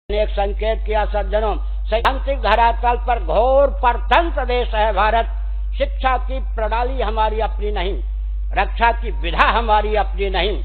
एक संकेत किया सज्जनों, सैद्धांतिक धरातल पर घोर परतंत्र देश है भारत। शिक्षा की प्रणाली हमारी अपनी नहीं, रक्षा की विधा हमारी अपनी नहीं,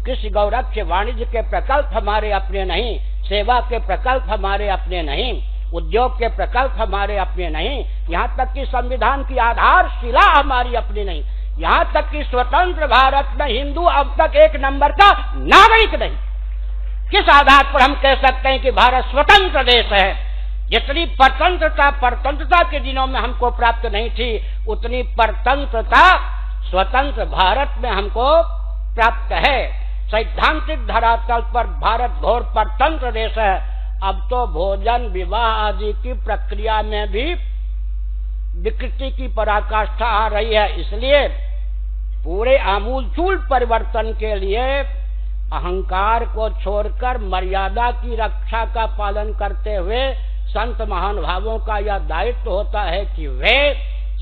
कृषि गौरक्ष वाणिज्य के प्रकल्प हमारे अपने नहीं, सेवा के प्रकल्प हमारे अपने नहीं, उद्योग के प्रकल्प हमारे अपने नहीं, यहाँ तक कि संविधान की आधारशिला हमारी अपनी नहीं, यहाँ तक कि स्वतंत्र भारत में हिंदू अब तक एक नंबर का नागरिक नहीं। किस आधार पर हम कह सकते हैं कि भारत स्वतंत्र देश है? जितनी परतंत्रता के दिनों में हमको प्राप्त नहीं थी, उतनी परतंत्रता स्वतंत्र भारत में हमको प्राप्त है। सैद्धांतिक धरातल पर भारत घोर परतंत्र देश है। अब तो भोजन विवाह आदि की प्रक्रिया में भी विकृति की पराकाष्ठा आ रही है। इसलिए पूरे आमूलचूल परिवर्तन के लिए अहंकार को छोड़कर मर्यादा की रक्षा का पालन करते हुए संत महानुभावों का यह दायित्व होता है कि वे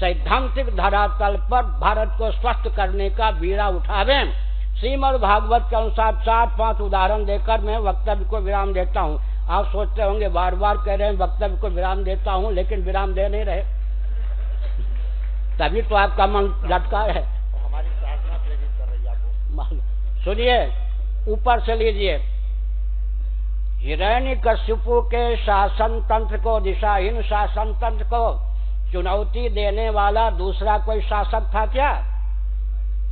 सैद्धांतिक धरातल पर भारत को स्वस्थ करने का बीड़ा उठावें। श्रीमद् भागवत के अनुसार 4-5 उदाहरण देकर मैं वक्तव्य को विराम देता हूँ। आप सोचते होंगे बार बार कह रहे हैं वक्तव्य को विराम देता हूँ, लेकिन विराम दे नहीं रहे, तभी तो आपका मन लटका है। हमारी प्रार्थना प्रेरित कर रही है आपको। सुनिए, ऊपर से लीजिए। हिरण्यकशिपु के शासन तंत्र को, दिशाहीन शासन तंत्र को चुनौती देने वाला दूसरा कोई शासक था क्या?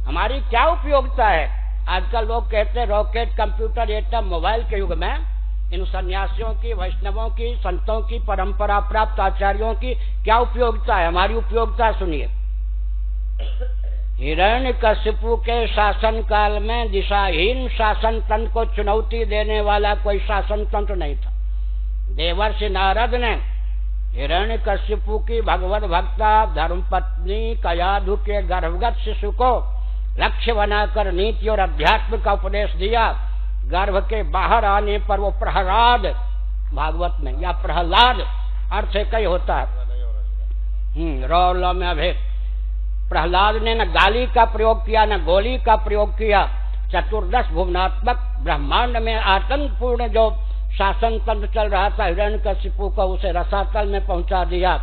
हमारी क्या उपयोगिता है? आजकल लोग कहते हैं रॉकेट, कंप्यूटर, एटम, मोबाइल के युग में इन सन्यासियों की, वैष्णवों की, संतों की, परंपरा प्राप्त आचार्यों की क्या उपयोगिता है? हमारी उपयोगिता सुनिए। हिरण्यकशिपु के शासन काल में दिशाहीन शासन तंत्र को चुनौती देने वाला कोई शासन तंत्र नहीं था। देवर्षि नारद ने हिरण्यकशिपु की भगवत भक्ता धर्मपत्नी कयाधु के गर्भगत शिशु को लक्ष्य बनाकर नीति और अध्यात्म का उपदेश दिया। गर्भ के बाहर आने पर वो प्रहलाद, भागवत में या प्रहलाद अर्थ एक ही होता है, रौ में अभेद। प्रहलाद ने न गाली का प्रयोग किया न गोली का प्रयोग किया। चतुर्दश भुवनात्मक ब्रह्मांड में आतंकपूर्ण जो शासन तंत्र चल रहा था हिरण्यकशिपु को, उसे रसातल में पहुंचा दिया।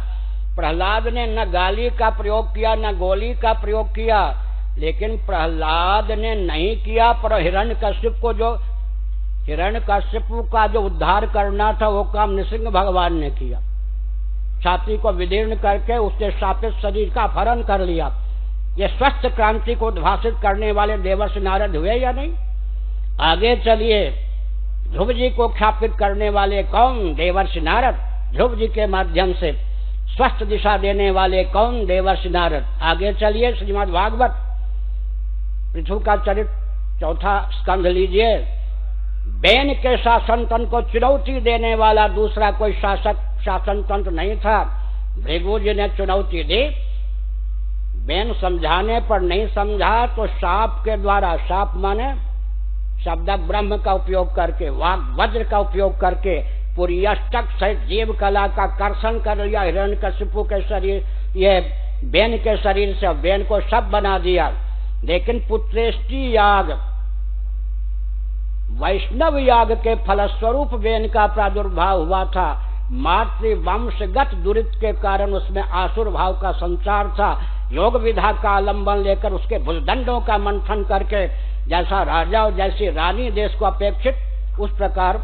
प्रहलाद ने न गाली का प्रयोग किया न गोली का प्रयोग किया, लेकिन प्रहलाद ने नहीं किया, पर हिरण्यकशिपु का जो उद्धार करना था वो काम नृसिंह भगवान ने किया। छाती को विदीर्ण करके उसके शापित शरीर का अपहरण कर लिया। ये स्वस्थ क्रांति को उद्भासित करने वाले देवर्षि नारद हुए या नहीं? आगे चलिए, ध्रुव जी को ख्यापित करने वाले कौन? देवर्षि नारद। ध्रुव जी के माध्यम से स्वस्थ दिशा देने वाले कौन? देवर्षि नारद। आगे चलिए, श्रीमद् भागवत पृथु का चरित्र 4 स्कंध लीजिए। बैन के शासन तंत्र को चुनौती देने वाला दूसरा कोई शासन तंत्र नहीं था। भृगु जी ने चुनौती दी, बैन समझाने पर नहीं समझा तो शाप के द्वारा, शाप माने शब्द ब्रह्म का उपयोग करके, वाग वज्र का उपयोग करके पूरी अष्टक सहित जीव कला का कर्षण कर लिया हिरण्यकशिपु के शरीर, ये बैन के शरीर से बैन को शब बना दिया। लेकिन पुत्रेष्टि याग, वैष्णव याग के फलस्वरूप बैन का प्रादुर्भाव हुआ था। मातृवंशगत दुरित के कारण उसमें आसुर भाव का संचार था। योग विधा का आलंबन लेकर उसके भुजदंडों का मंथन करके जैसा राजा और जैसी रानी देश को अपेक्षित उस प्रकार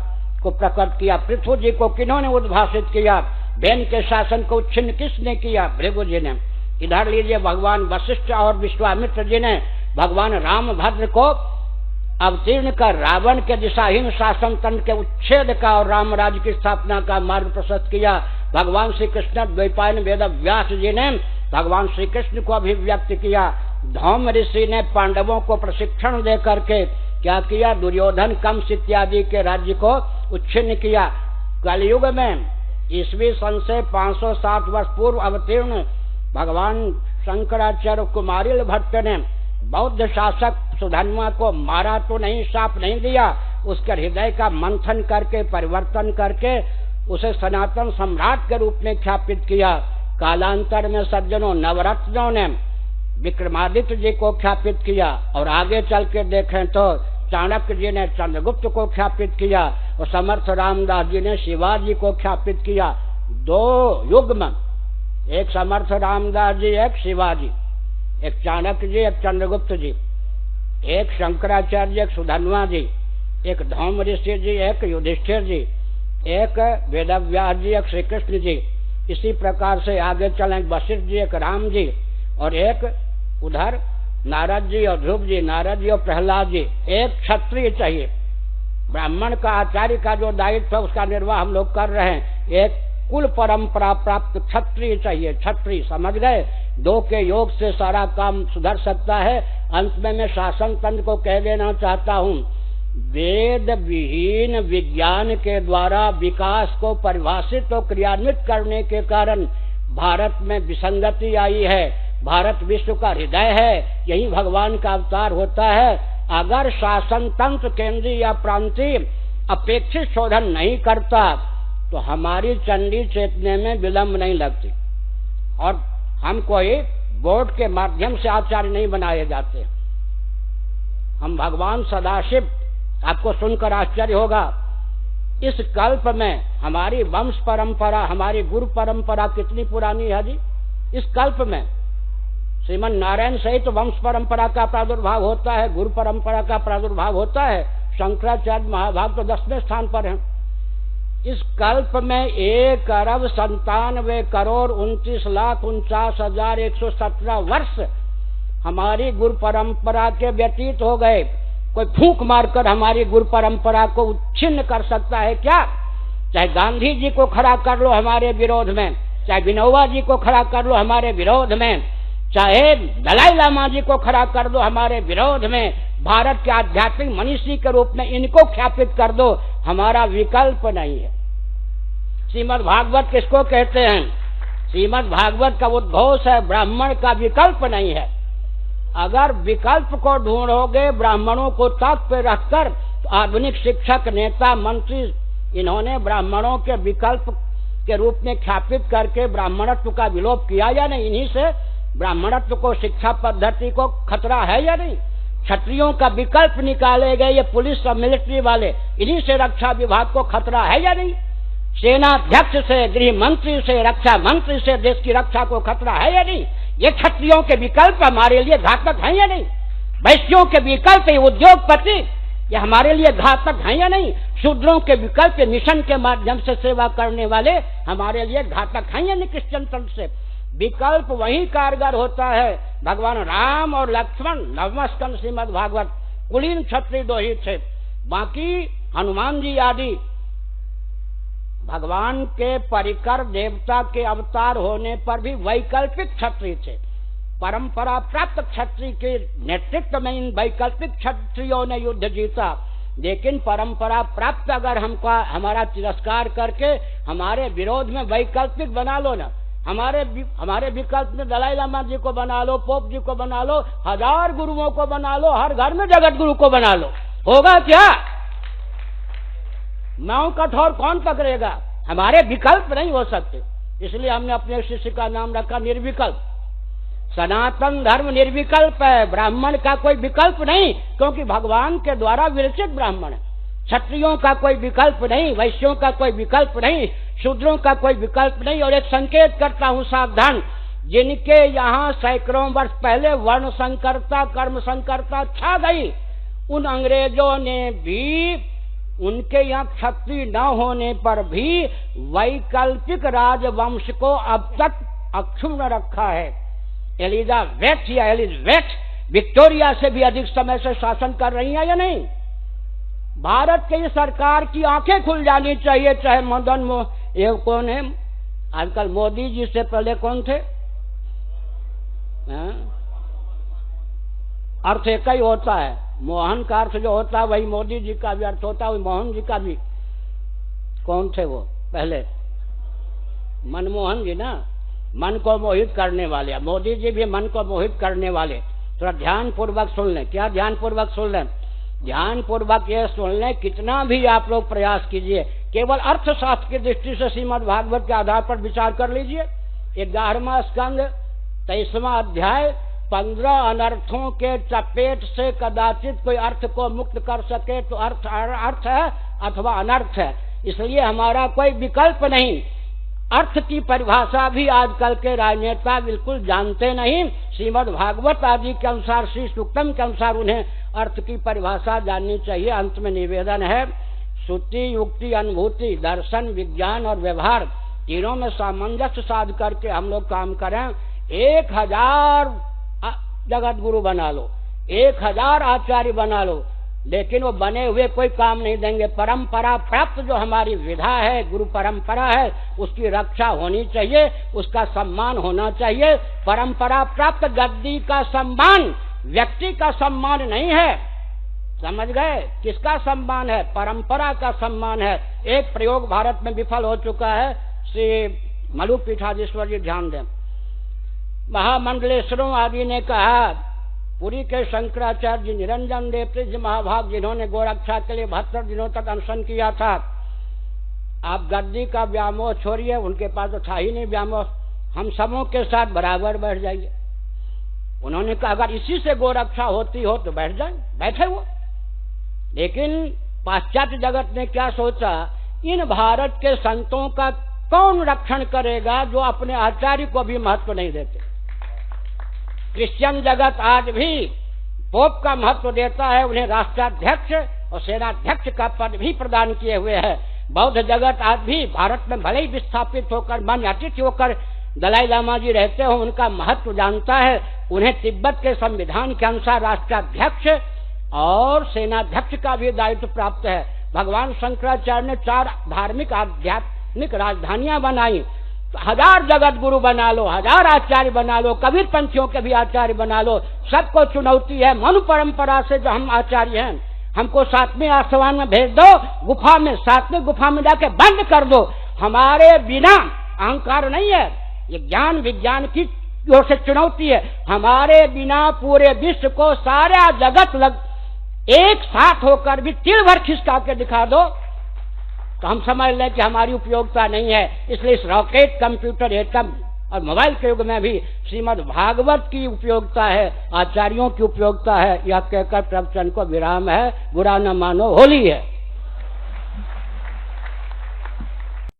को प्रकट किया। पृथु जी को किन्होंने उद्भासित किया? बैन के शासन को छिन्न किसने किया? भृगु जी ने। इधर लीजिए, भगवान वशिष्ठ और विश्वामित्र जी ने भगवान रामभद्र को अवतीर्ण कर रावण के दिशाहीन शासन तंत्र के उच्छेद का और राम राज्य की स्थापना का मार्ग प्रशस्त किया। भगवान श्री कृष्ण द्वैपायन वेद व्यास जी ने भगवान श्री कृष्ण को अभिव्यक्त किया। धौम ऋषि ने पांडवों को प्रशिक्षण दे करके क्या किया? दुर्योधन, कंस इत्यादि के राज्य को उच्छिन्न किया। कलयुग में ईस्वी सन से 560 वर्ष पूर्व अवतीर्ण भगवान शंकराचार्य कुमारिल भट्ट ने बौद्ध शासक सुधन्वा को मारा तो नहीं, शाप नहीं दिया, उसके हृदय का मंथन करके, परिवर्तन करके उसे सनातन सम्राट के रूप में ख्यापित किया। कालांतर में सज्जनों नवरत्नों ने विक्रमादित्य जी को ख्यापित किया, और आगे चल के देखें तो चाणक्य जी ने चंद्रगुप्त को ख्यापित किया। और समर्थ रामदास जी ने शिवाजी को ख्यापित किया। 2 युग्म, एक समर्थ रामदास जी, एक शिवाजी, एक चाणक्य जी, एक चंद्रगुप्त जी, एक शंकराचार्य, एक सुधन्वा जी, एक धौम ऋषि जी, एक युधिष्ठिर जी, एक वेदव्यास जी, एक श्री कृष्ण जी। इसी प्रकार से आगे चलें, वशिष्ठ जी, एक राम जी, और एक उधर नारद जी और ध्रुव जी, नारद जी और प्रहलाद जी। एक क्षत्रिय चाहिए, ब्राह्मण का आचार्य का जो दायित्व है उसका निर्वाह हम लोग कर रहे हैं। एक कुल परंपरा प्राप्त क्षत्रिय चाहिए। क्षत्रिय समझ गए, 2 के योग से सारा काम सुधर सकता है। अंत में मैं शासन तंत्र को कह देना चाहता हूँ, वेद विहीन विज्ञान के द्वारा विकास को परिभाषित और क्रियान्वित करने के कारण भारत में विसंगति आई है। भारत विश्व का हृदय है, यही भगवान का अवतार होता है। अगर शासन तंत्र केंद्रीय या प्रांतीय अपेक्षित शोधन नहीं करता तो हमारी चंडी चेतने में विलंब नहीं लगती, और हम कोई बोर्ड के माध्यम से आचार्य नहीं बनाए जाते। हम भगवान सदाशिव, आपको सुनकर आश्चर्य होगा, इस कल्प में हमारी वंश परंपरा, हमारी गुरु परंपरा कितनी पुरानी है जी। इस कल्प में श्रीमन नारायण सहित तो वंश परंपरा का प्रादुर्भाव होता है, गुरु परंपरा का प्रादुर्भाव होता है। शंकराचार्य महाभाग तो 10वें स्थान पर हैं। इस कल्प में 1,97,29,49,117 वर्ष हमारी गुरु परंपरा के व्यतीत हो गए। कोई फूंक मारकर हमारी गुरु परंपरा को छिन्न कर सकता है क्या? चाहे गांधी जी को खड़ा कर लो हमारे विरोध में, चाहे विनोबा जी को खड़ा कर लो हमारे विरोध में, चाहे दलाई लामा जी को खड़ा कर दो हमारे विरोध में, भारत के आध्यात्मिक मनीषी के रूप में इनको ख्यापित कर दो, हमारा विकल्प नहीं है। श्रीमद् भागवत किसको कहते हैं? श्रीमद् भागवत का उद्घोष है, ब्राह्मण का विकल्प नहीं है। अगर विकल्प को ढूंढोगे ब्राह्मणों को ताक पे रखकर, तो आधुनिक शिक्षक, नेता, मंत्री, इन्होंने ब्राह्मणों के विकल्प के रूप में ख्यापित करके ब्राह्मणत्व का विलोप किया या नहीं? इन्हीं से ब्राह्मणत्व को, शिक्षा पद्धति को खतरा है या नहीं? क्षत्रियों का विकल्प निकाले गए ये पुलिस और मिलिट्री वाले, इन्हीं से रक्षा विभाग को खतरा है या नहीं? सेनाध्यक्ष से, गृह मंत्री से, रक्षा मंत्री से देश की रक्षा को खतरा है या नहीं? ये क्षत्रियों के विकल्प हमारे लिए घातक हैं या नहीं? वैश्यों के विकल्प, उद्योगपति, ये हमारे लिए घातक हैं या नहीं? शूद्रों के विकल्प, मिशन के माध्यम से सेवा करने वाले हमारे लिए घातक हैं या नहीं? क्रिश्चियन तंत्र से विकल्प वही कारगर होता है। भगवान राम और लक्ष्मण, 9वां स्कंद श्रीमद् भागवत, कुलीन क्षत्रिय 2 ही थे, बाकी हनुमान जी आदि भगवान के परिकर देवता के अवतार होने पर भी वैकल्पिक क्षत्रिय थे। परंपरा प्राप्त क्षत्रिय के नेतृत्व में इन वैकल्पिक क्षत्रियों ने युद्ध जीता। लेकिन परंपरा प्राप्त अगर हमारा तिरस्कार करके हमारे विरोध में वैकल्पिक बना लो ना, हमारे विकल्प में दलाई लामा जी को बना लो, पोप जी को बना लो, 1000 गुरुओं को बना लो, हर घर में जगत गुरु को बना लो, होगा क्या? नाव कठोर कौन पकड़ेगा? हमारे विकल्प नहीं हो सकते। इसलिए हमने अपने शिष्य का नाम रखा निर्विकल्प। सनातन धर्म निर्विकल्प है, ब्राह्मण का कोई विकल्प नहीं, क्योंकि भगवान के द्वारा विरचित ब्राह्मण है। क्षत्रियों का कोई विकल्प नहीं, वैश्यों का कोई विकल्प नहीं, शूद्रों का कोई विकल्प नहीं। और एक संकेत करता हूँ, सावधान, जिनके यहाँ सैकड़ों वर्ष पहले वर्ण संकरता, कर्म संकरता छा गई, उन अंग्रेजों ने भी उनके यहाँ क्षत्रिय न होने पर भी वैकल्पिक राजवंश को अब तक अक्षुण्ण रखा है। एलिजाबेथ या एलिजाबेथ विक्टोरिया से भी अधिक समय से शासन कर रही है या नहीं? भारत की सरकार की आंखें खुल जानी चाहिए। चाहे ये कौन है आजकल, मोदी जी से पहले कौन थे? अर्थ एक ही होता है, मोहन का अर्थ जो होता है वही मोदी जी का भी अर्थ होता है, वही मोहन जी का भी। कौन थे वो पहले? मनमोहन जी ना, मन को मोहित करने वाले। मोदी जी भी मन को मोहित करने वाले। थोड़ा ध्यान पूर्वक सुन लें। क्या ध्यान पूर्वक सुन लें? ध्यान पूर्वक ये सुन लें, कितना भी आप लोग प्रयास कीजिए, केवल अर्थशास्त्र की दृष्टि से श्रीमद् भागवत के आधार पर विचार कर लीजिए। 11वां स्कंद 23वां अध्याय, 15 अनर्थों के चपेट से कदाचित कोई अर्थ को मुक्त कर सके तो अर्थ है अथवा अनर्थ है। इसलिए हमारा कोई विकल्प नहीं। अर्थ की परिभाषा भी आजकल के राजनेता बिल्कुल जानते नहीं। श्रीमद् भागवत आदि के अनुसार, श्री सूक्तम के अनुसार उन्हें अर्थ की परिभाषा जाननी चाहिए। अंत में निवेदन है, श्रुति, युक्ति, अनुभूति, दर्शन, विज्ञान और व्यवहार तीनों में सामंजस्य साध करके हम लोग काम करें। 1000 जगत गुरु बना लो, 1000 आचार्य बना लो, लेकिन वो बने हुए कोई काम नहीं देंगे। परंपरा प्राप्त जो हमारी विधा है, गुरु परंपरा है, उसकी रक्षा होनी चाहिए, उसका सम्मान होना चाहिए। परंपरा प्राप्त गद्दी का सम्मान व्यक्ति का सम्मान नहीं है, समझ गए? किसका सम्मान है? परंपरा का सम्मान है। एक प्रयोग भारत में विफल हो चुका है। श्री मलुपीठाधीश्वर जी ध्यान दें। महामंडलेश्वरों आदि ने कहा, पुरी के शंकराचार्य जी, निरंजन देव जी महाभाग, जिन्होंने गोरक्षा के लिए 72 दिनों तक अनशन किया था, आप गद्दी का व्यामोह छोड़िए, उनके पास तो था ही नहीं व्यामोह, हम सबों के साथ बराबर बैठ जाइए। उन्होंने कहा अगर इसी से गोरक्षा होती हो तो बैठ जाए, बैठे वो। लेकिन पाश्चात्य जगत ने क्या सोचा, इन भारत के संतों का कौन रक्षण करेगा जो अपने आचार्य को भी महत्व नहीं देते। क्रिश्चियन जगत आज भी पोप का महत्व देता है, उन्हें राष्ट्राध्यक्ष और सेनाध्यक्ष का पद भी प्रदान किए हुए है। बौद्ध जगत आज भी भारत में भले ही विस्थापित होकर, मान्य अतिथि होकर दलाई लामा जी रहते हो, उनका महत्व जानता है। उन्हें तिब्बत के संविधान के अनुसार राष्ट्राध्यक्ष और सेनाध्यक्ष का भी दायित्व प्राप्त है। भगवान शंकराचार्य ने 4 धार्मिक आध्यात्मिक राजधानियां बनाई। 1000 जगत गुरु बना लो, 1000 आचार्य बना लो, कबीर पंथियों के भी आचार्य बना लो, सबको चुनौती है। मनु परंपरा से जो हम आचार्य हैं, हमको 7वें आसमान में भेज दो, गुफा में, 7वें गुफा में जाके बंद कर दो। हमारे बिना अहंकार नहीं है, ये ज्ञान विज्ञान की ओर से चुनौती है। हमारे बिना पूरे विश्व को, सारा जगत लग एक साथ होकर भी तिल भर खिसका के दिखा दो तो हम समझ लें कि हमारी उपयोगिता नहीं है। इसलिए इस रॉकेट, कंप्यूटर, एटम और मोबाइल के युग में भी श्रीमद् भागवत की उपयोगिता है, आचार्यों की उपयोगिता है। यह कहकर प्रवचन को विराम है। बुरा न मानो, होली है।